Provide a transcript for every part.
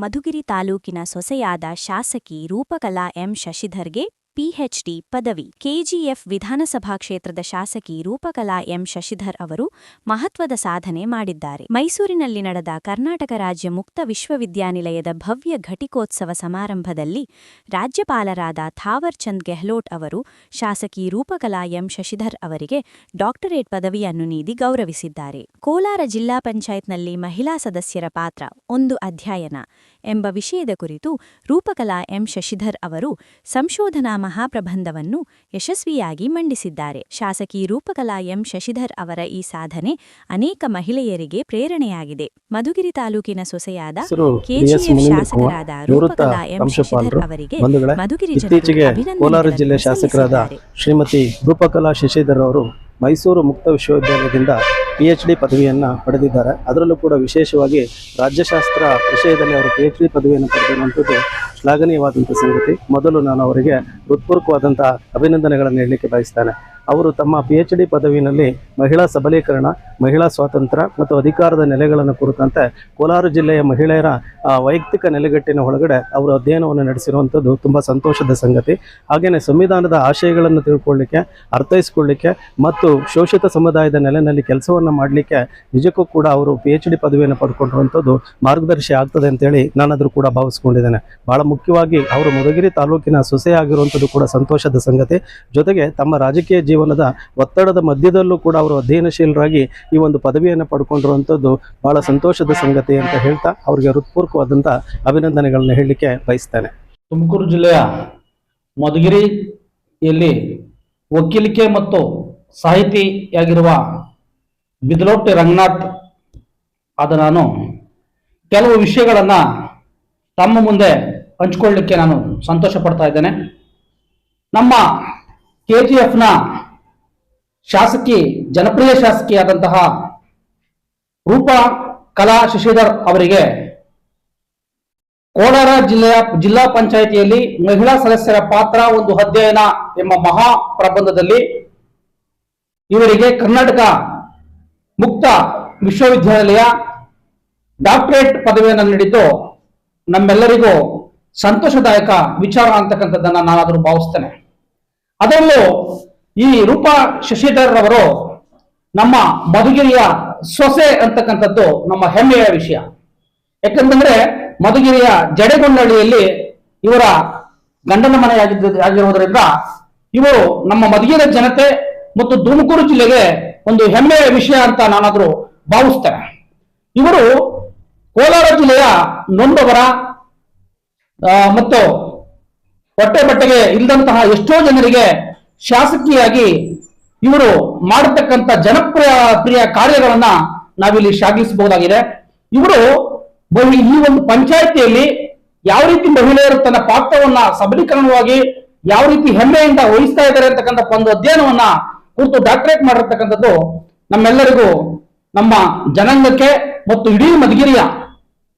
ಮಧುಗಿರಿ ತಾಲೂಕಿನ ಸೊಸೆಯಾದ ಶಾಸಕಿ Roopakala M ಶಶಿಧರ್ಗೆ PhD ಪದವಿ. ಕೆಜಿಎಫ್ ವಿಧಾನಸಭಾ ಕ್ಷೇತ್ರದ ಶಾಸಕಿ ರೂಪಕಲಾ ಎಂ ಶಶಿಧರ್ ಅವರು ಮಹತ್ವದ ಸಾಧನೆ ಮಾಡಿದ್ದಾರೆ. ಮೈಸೂರಿನಲ್ಲಿ ನಡೆದ ಕರ್ನಾಟಕ ರಾಜ್ಯ ಮುಕ್ತ ವಿಶ್ವವಿದ್ಯಾನಿಲಯದ ಭವ್ಯ ಘಟಿಕೋತ್ಸವ ಸಮಾರಂಭದಲ್ಲಿ ರಾಜ್ಯಪಾಲರಾದ ಥಾವರ್ ಚಂದ್ ಗೆಹ್ಲೋಟ್ ಅವರು ಶಾಸಕಿ ರೂಪಕಲಾ ಎಂ ಶಶಿಧರ್ ಅವರಿಗೆ ಡಾಕ್ಟರೇಟ್ ಪದವಿಯನ್ನು ನೀಡಿ ಗೌರವಿಸಿದ್ದಾರೆ. ಕೋಲಾರ ಜಿಲ್ಲಾ ಪಂಚಾಯತ್ನಲ್ಲಿ ಮಹಿಳಾ ಸದಸ್ಯರ ಪಾತ್ರ ಒಂದು ಅಧ್ಯಯನ ಎಂಬ ವಿಷಯದ ಕುರಿತು ರೂಪಕಲಾ ಎಂ ಶಶಿಧರ್ ಅವರು ಸಂಶೋಧನಾ ಮಹಾಪ್ರಬಂಧವನ್ನು ಯಶಸ್ವಿಯಾಗಿ ಮಂಡಿಸಿದ್ದಾರೆ. ಶಾಸಕಿ ರೂಪಕಲಾ ಎಂ ಶಶಿಧರ್ ಅವರ ಈ ಸಾಧನೆ ಅನೇಕ ಮಹಿಳೆಯರಿಗೆ ಪ್ರೇರಣೆಯಾಗಿದೆ. ಮಧುಗಿರಿ ತಾಲೂಕಿನ ಸೊಸೆಯಾದ ಕೆಜಿಎಫ್ ಶಾಸಕರಾದ ರೂಪಕಲಾ ಎಂ ಶಶಿಧರ್ ಅವರಿಗೆ ಮಧುಗಿರಿ ಇತ್ತೀಚೆಗೆ ಕೋಲಾರ ಜಿಲ್ಲೆ ಶಾಸಕರಾದ ಶ್ರೀಮತಿ ರೂಪಕಲಾ ಶಶಿಧರ್ ಅವರು ಮೈಸೂರು ಮುಕ್ತ ವಿಶ್ವವಿದ್ಯಾಲಯದಿಂದ ಪಿಎಚ್ಡಿ ಪದವಿಯನ್ನು ಪಡೆದಿದ್ದಾರೆ. ಅದರಲ್ಲೂ ಕೂಡ ವಿಶೇಷವಾಗಿ ರಾಜ್ಯಶಾಸ್ತ್ರ ವಿಷಯದಲ್ಲಿ ಅವರು ಪಿಎಚ್ಡಿ ಪದವಿಯನ್ನು ಪಡೆದಿರುವಂಥದ್ದು ಶ್ಲಾಘನೀಯವಾದಂಥ ಸಂಗತಿ. ಮೊದಲು ನಾನು ಅವರಿಗೆ ಹೃತ್ಪೂರ್ವಕವಾದಂಥ ಅಭಿನಂದನೆಗಳನ್ನು ನೀಡಲಿಕ್ಕೆ ಬಯಸ್ತೇನೆ. ಅವರು ತಮ್ಮ ಪಿಎಚ್ಡಿ ಪದವಿನಲ್ಲಿ ಮಹಿಳಾ ಸಬಲೀಕರಣ, ಮಹಿಳಾ ಸ್ವಾತಂತ್ರ್ಯ ಮತ್ತು ಅಧಿಕಾರದ ನೆಲೆಗಳನ್ನು ಕುರಿತಂತೆ ಕೋಲಾರ ಜಿಲ್ಲೆಯ ಮಹಿಳೆಯರ ವೈಯಕ್ತಿಕ ನೆಲೆಗಟ್ಟಿನ ಒಳಗಡೆ ಅವರು ಅಧ್ಯಯನವನ್ನು ನಡೆಸಿರುವಂಥದ್ದು ತುಂಬ ಸಂತೋಷದ ಸಂಗತಿ. ಹಾಗೆಯೇ ಸಂವಿಧಾನದ ಆಶಯಗಳನ್ನು ತಿಳ್ಕೊಳ್ಳಿಕ್ಕೆ, ಅರ್ಥೈಸ್ಕೊಳ್ಳಿಕ್ಕೆ ಮತ್ತು ಶೋಷಿತ ಸಮುದಾಯದ ನೆಲೆಯಲ್ಲಿ ಕೆಲಸವನ್ನು ಮಾಡಲಿಕ್ಕೆ ನಿಜಕ್ಕೂ ಕೂಡ ಅವರು ಪಿಎಚ್ಡಿ ಪದವಿಯನ್ನು ಪಡ್ಕೊಂಡಿರುವಂಥದ್ದು ಮಾರ್ಗದರ್ಶಿ ಆಗ್ತದೆ ಅಂತೇಳಿ ನಾನಾದರೂ ಕೂಡ ಭಾವಿಸ್ಕೊಂಡಿದ್ದೇನೆ. ಭಾಳ ಮುಖ್ಯವಾಗಿ ಅವರು ಮಧುಗಿರಿ ತಾಲೂಕಿನ ಸೊಸೆಯಾಗಿರುವಂಥದ್ದು ಕೂಡ ಸಂತೋಷದ ಸಂಗತಿ. ಜೊತೆಗೆ ತಮ್ಮ ರಾಜಕೀಯ ಜೀವನದ ಒತ್ತಡದ ಮಧ್ಯದಲ್ಲೂ ಕೂಡ ಅವರು ಅಧ್ಯಯನಶೀಲರಾಗಿ ಈ ಒಂದು ಪದವಿಯನ್ನು ಪಡ್ಕೊಂಡಿರುವಂಥದ್ದು ಬಹಳ ಸಂತೋಷದ ಸಂಗತಿ ಅಂತ ಹೇಳ್ತಾ ಅವರಿಗೆ ಹೃತ್ಪೂರ್ವಕವಾದಂಥ ಅಭಿನಂದನೆಗಳನ್ನು ಹೇಳಲಿಕ್ಕೆ ಬಯಸ್ತೇನೆ. ತುಮಕೂರು ಜಿಲ್ಲೆಯ ಮಧುಗಿರಿಯಲ್ಲಿ ವಕೀಲಿಕೆ ಮತ್ತು ಸಾಹಿತಿಯಾಗಿರುವ ಬಿದಲೋಟೆ ರಂಗನಾಥ್ ಆದ ನಾನು ಕೆಲವು ವಿಷಯಗಳನ್ನು ತಮ್ಮ ಮುಂದೆ ಹಂಚಿಕೊಳ್ಳಲಿಕ್ಕೆ ನಾನು ಸಂತೋಷ ಪಡ್ತಾ ಇದ್ದೇನೆ. ನಮ್ಮ ಕೆಜಿಎಫ್ನ ಶಾಸಕಿ, ಜನಪ್ರಿಯ ಶಾಸಕಿಯಾದಂತಹ ರೂಪಕಲಾ ಶಶಿಧರ್ ಅವರಿಗೆ ಕೋಲಾರ ಜಿಲ್ಲಾ ಪಂಚಾಯಿತಿಯಲ್ಲಿ ಮಹಿಳಾ ಸದಸ್ಯರ ಪಾತ್ರ ಒಂದು ಅಧ್ಯಯನ ಎಂಬ ಮಹಾ ಪ್ರಬಂಧದಲ್ಲಿ ಇವರಿಗೆ ಕರ್ನಾಟಕ ಮುಕ್ತ ವಿಶ್ವವಿದ್ಯಾನಿಲಯ ಡಾಕ್ಟರೇಟ್ ಪದವಿಯನ್ನು ನೀಡಿದ್ದು ನಮ್ಮೆಲ್ಲರಿಗೂ ಸಂತೋಷದಾಯಕ ವಿಚಾರ ಅಂತಕ್ಕಂಥದ್ದನ್ನು ನಾನಾದರೂ ಭಾವಿಸ್ತೇನೆ. ಅದರಲ್ಲೂ ಈ ರೂಪ ಶಶಿಧರ್ ಅವರು ನಮ್ಮ ಮಧುಗಿರಿಯ ಸೊಸೆ ಅಂತಕ್ಕಂಥದ್ದು ನಮ್ಮ ಹೆಮ್ಮೆಯ ವಿಷಯ. ಯಾಕಂತಂದ್ರೆ ಮಧುಗಿರಿಯ ಜಡೆಗೊಂಡಳ್ಳಿಯಲ್ಲಿ ಇವರ ಗಂಡನ ಮನೆಯಾಗಿರುವುದರಿಂದ ಇವರು ನಮ್ಮ ಮಧುಗಿರಿಯ ಜನತೆ ಮತ್ತು ತುಮಕೂರು ಜಿಲ್ಲೆಗೆ ಒಂದು ಹೆಮ್ಮೆಯ ವಿಷಯ ಅಂತ ನಾನಾದರೂ ಭಾವಿಸ್ತೇನೆ. ಇವರು ಕೋಲಾರ ಜಿಲ್ಲೆಯ ನೊಂದವರ ಮತ್ತು ಹೊಟ್ಟೆ ಬಟ್ಟೆಗೆ ಇಲ್ಲದಂತಹ ಎಷ್ಟೋ ಜನರಿಗೆ ಶಾಸಕಿಯಾಗಿ ಇವರು ಮಾಡತಕ್ಕಂಥ ಜನಪ್ರಿಯ ಕಾರ್ಯಗಳನ್ನ ನಾವಿಲ್ಲಿ ಶ್ಲಾಘಿಸಬಹುದಾಗಿದೆ. ಇವರು ಈ ಒಂದು ಪಂಚಾಯಿತಿಯಲ್ಲಿ ಯಾವ ರೀತಿ ಮಹಿಳೆಯರು ತನ್ನ ಪಾತ್ರವನ್ನ ಸಬಲೀಕರಣವಾಗಿ ಯಾವ ರೀತಿ ಹೆಮ್ಮೆಯಿಂದ ವಹಿಸ್ತಾ ಇದ್ದಾರೆ ಅಂತಕ್ಕಂಥ ಒಂದು ಅಧ್ಯಯನವನ್ನ ಕುರಿತು ಡಾಕ್ಟರೇಟ್ ಮಾಡಿರ್ತಕ್ಕಂಥದ್ದು ನಮ್ಮೆಲ್ಲರಿಗೂ, ನಮ್ಮ ಜನಾಂಗಕ್ಕೆ ಮತ್ತು ಇಡೀ ಮಧುಗಿರಿಯ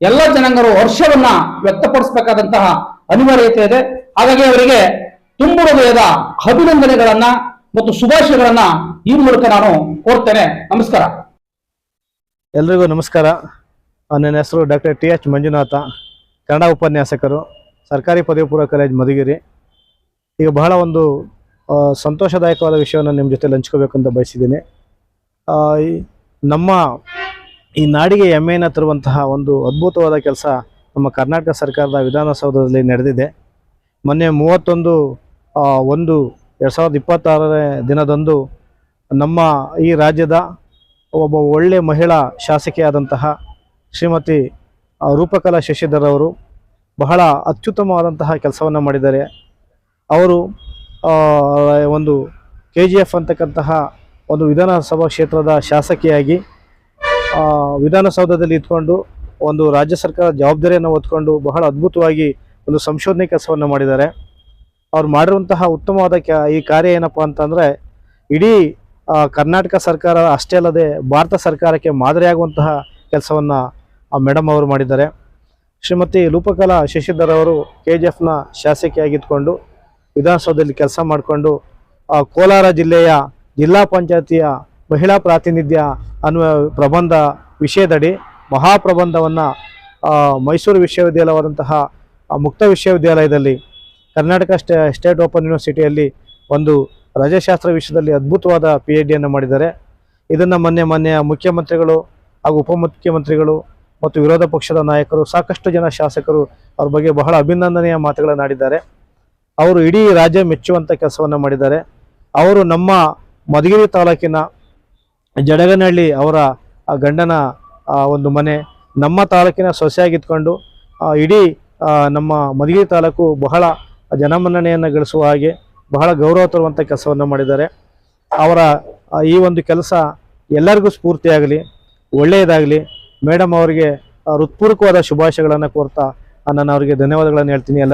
ಎಲ್ಲ ಜನಾಂಗರು ಹರ್ಷವನ್ನ ವ್ಯಕ್ತಪಡಿಸಬೇಕಾದಂತಹ ಅನಿವಾರ್ಯತೆ ಇದೆ. ಹಾಗಾಗಿ ಅವರಿಗೆ ತುಂಬು ಹೃದಯದ ಅಭಿನಂದನೆಗಳನ್ನ ಮತ್ತು ಶುಭಾಶಯಗಳನ್ನ ಈ ಮೂಲಕ ನಾನು ಕೋರ್ತೇನೆ. ನಮಸ್ಕಾರ. ಎಲ್ರಿಗೂ ನಮಸ್ಕಾರ. ನನ್ನ ಹೆಸರು ಡಾಕ್ಟರ್ ಟಿ.ಎಚ್. ಮಂಜುನಾಥ, ಕನ್ನಡ ಉಪನ್ಯಾಸಕರು, ಸರ್ಕಾರಿ ಪದವಿ ಪೂರ್ವ ಕಾಲೇಜ್ ಮಧುಗಿರಿ. ಈಗ ಬಹಳ ಒಂದು ಸಂತೋಷದಾಯಕವಾದ ವಿಷಯವನ್ನು ನಿಮ್ಮ ಜೊತೆ ಹಂಚ್ಕೋಬೇಕಂತ ಬಯಸಿದ್ದೀನಿ. ನಮ್ಮ ಈ ನಾಡಿಗೆ ಹೆಮ್ಮೆಯನ್ನು ತರುವಂತಹ ಒಂದು ಅದ್ಭುತವಾದ ಕೆಲಸ ನಮ್ಮ ಕರ್ನಾಟಕ ಸರ್ಕಾರದ ವಿಧಾನಸೌಧದಲ್ಲಿ ನಡೆದಿದೆ. ಮೊನ್ನೆ 31/1/2026 ದಿನದಂದು ನಮ್ಮ ಈ ರಾಜ್ಯದ ಒಬ್ಬ ಒಳ್ಳೆಯ ಮಹಿಳಾ ಶಾಸಕಿಯಾದಂತಹ ಶ್ರೀಮತಿ ರೂಪಕಲಾ ಶಶಿಧರ್ ಅವರು ಬಹಳ ಅತ್ಯುತ್ತಮವಾದಂತಹ ಕೆಲಸವನ್ನು ಮಾಡಿದ್ದಾರೆ. ಅವರು ಒಂದು ಕೆಜಿಎಫ್ ಅಂತಕ್ಕಂತಹ ಒಂದು ವಿಧಾನಸಭಾ ಕ್ಷೇತ್ರದ ಶಾಸಕಿಯಾಗಿ ವಿಧಾನಸೌಧದಲ್ಲಿ ಇದ್ಕೊಂಡು ಒಂದು ರಾಜ್ಯ ಸರ್ಕಾರದ ಜವಾಬ್ದಾರಿಯನ್ನು ಹೊತ್ಕೊಂಡು ಬಹಳ ಅದ್ಭುತವಾಗಿ ಒಂದು ಸಂಶೋಧನೆ ಕೆಲಸವನ್ನು ಮಾಡಿದ್ದಾರೆ. ಅವ್ರು ಮಾಡಿರುವಂತಹ ಉತ್ತಮವಾದ ಈ ಕಾರ್ಯ ಏನಪ್ಪ ಅಂತಂದರೆ ಇಡೀ ಕರ್ನಾಟಕ ಸರ್ಕಾರ ಅಷ್ಟೇ ಅಲ್ಲದೆ ಭಾರತ ಸರ್ಕಾರಕ್ಕೆ ಮಾದರಿಯಾಗುವಂತಹ ಕೆಲಸವನ್ನು ಮೇಡಮ್ ಅವರು ಮಾಡಿದ್ದಾರೆ. ಶ್ರೀಮತಿ ರೂಪಕಲಾ ಶಶಿಧರ್ ಅವರು ಕೆಜಿಎಫ್ನ ಶಾಸಕಿಯಾಗಿದ್ದುಕೊಂಡು ವಿಧಾನಸೌಧದಲ್ಲಿ ಕೆಲಸ ಮಾಡಿಕೊಂಡು ಕೋಲಾರ ಜಿಲ್ಲೆಯ ಜಿಲ್ಲಾ ಪಂಚಾಯತಿಯ ಮಹಿಳಾ ಪ್ರಾತಿನಿಧ್ಯ ಅನ್ನುವ ಪ್ರಬಂಧ ವಿಷಯದಡಿ ಮಹಾಪ್ರಬಂಧವನ್ನು ಮೈಸೂರು ವಿಶ್ವವಿದ್ಯಾಲಯವಾದಂತಹ ಮುಕ್ತ ವಿಶ್ವವಿದ್ಯಾಲಯದಲ್ಲಿ ಕರ್ನಾಟಕ ಸ್ಟೇಟ್ ಓಪನ್ ಯೂನಿವರ್ಸಿಟಿಯಲ್ಲಿ ಒಂದು ರಜಶಾಸ್ತ್ರ ವಿಷಯದಲ್ಲಿ ಅದ್ಭುತವಾದ PhD ಯನ್ನು ಮಾಡಿದ್ದಾರೆ. ಇದನ್ನು ಮೊನ್ನೆ ಮುಖ್ಯಮಂತ್ರಿಗಳು ಹಾಗೂ ಉಪಮುಖ್ಯಮಂತ್ರಿಗಳು ಮತ್ತು ವಿರೋಧ ಪಕ್ಷದ ನಾಯಕರು, ಸಾಕಷ್ಟು ಜನ ಶಾಸಕರು ಅವ್ರ ಬಗ್ಗೆ ಬಹಳ ಅಭಿನಂದನೆಯ ಮಾತುಗಳನ್ನು ಆಡಿದ್ದಾರೆ. ಅವರು ಇಡೀ ರಾಜ್ಯ ಮೆಚ್ಚುವಂಥ ಕೆಲಸವನ್ನು ಮಾಡಿದ್ದಾರೆ. ಅವರು ನಮ್ಮ ಮಧುಗಿರಿ ತಾಲೂಕಿನ ಜಡಗನಹಳ್ಳಿ ಅವರ ಗಂಡನ ಒಂದು ಮನೆ ನಮ್ಮ ತಾಲೂಕಿನ ಸೊಸೆಯಾಗಿದ್ಕೊಂಡು ಇಡೀ ನಮ್ಮ ಮಧುಗಿರಿ ತಾಲೂಕು ಬಹಳ ಜನಮನ್ನಣೆಯನ್ನು ಗಳಿಸುವ ಹಾಗೆ ಬಹಳ ಗೌರವ ತರುವಂಥ ಕೆಲಸವನ್ನು ಮಾಡಿದ್ದಾರೆ. ಅವರ ಈ ಒಂದು ಕೆಲಸ ಎಲ್ಲರಿಗೂ ಸ್ಫೂರ್ತಿಯಾಗಲಿ, ಒಳ್ಳೆಯದಾಗಲಿ. ಮೇಡಮ್ ಅವರಿಗೆ ಹೃತ್ಪೂರ್ವಕವಾದ ಶುಭಾಶಯಗಳನ್ನು ಕೋರ್ತಾ ನಾನು ಅವರಿಗೆ ಧನ್ಯವಾದಗಳನ್ನು ಹೇಳ್ತೀನಿ. ಎಲ್ಲ